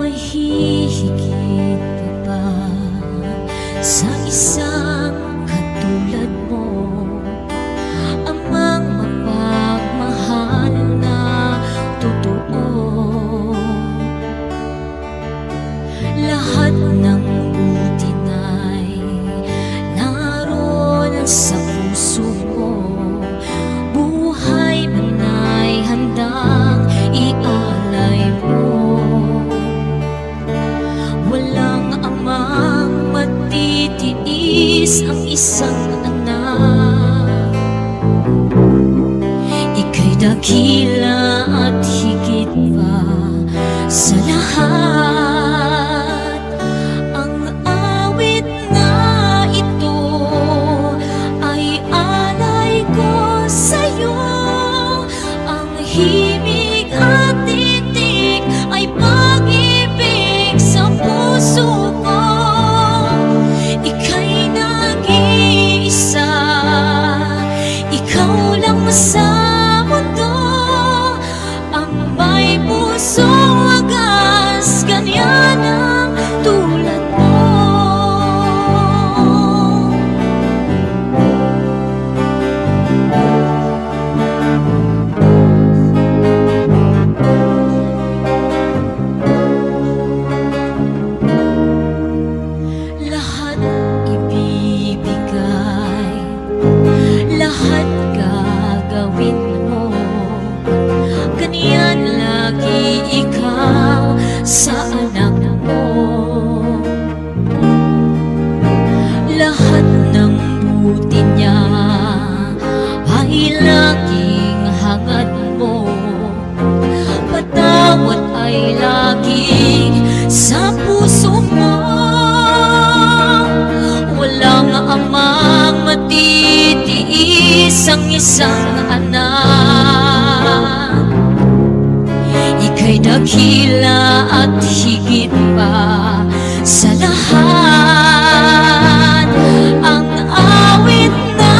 May hihigit pa ba sa isang katulad mo, amang mapagmahal na totoo? Lahat ng buti na'y naroon sa puso mo, buhay man ay handang ialay mo. Walang amang matitiis ang isang anak. Ika'y dakila at higit pa sa lahat. Ang awit na ito ay alay ko sa'yo. Ang himig at titik ay pag-ibig sa puso ko. Ika'y nag-iisa, ikaw lang sa mundo, ang may pusong wagas, ganyan ang tulad mo. Lahat ibibigay, lahat gagawin mo, ganyan lagi ikaw sa anak mo. Lahat ng buti niya ay laging hangad mo, patawad ay laging sa puso mo. Walang amang matitiis ang isang anak. Ika'y dakila at higit pa sa lahat. Ang awit na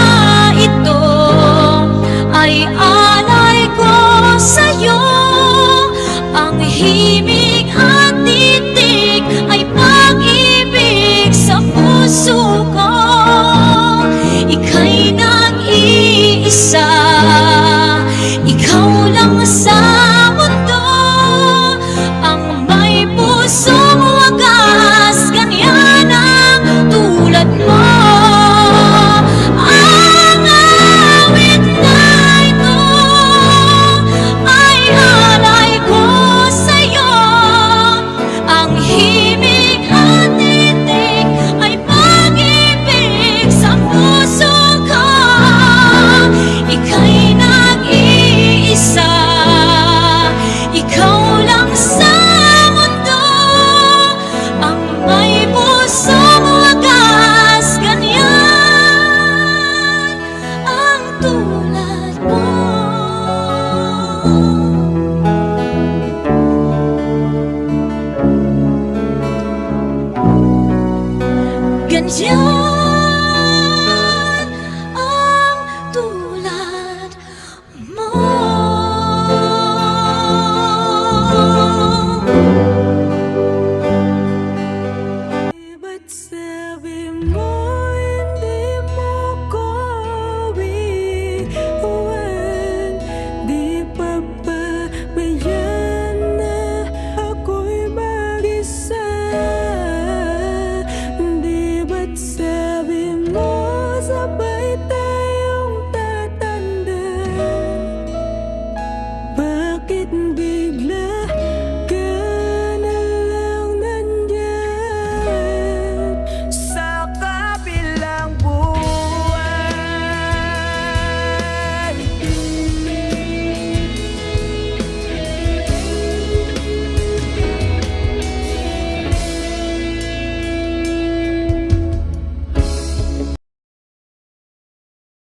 ito ay alay ko sa'yo. Ang himig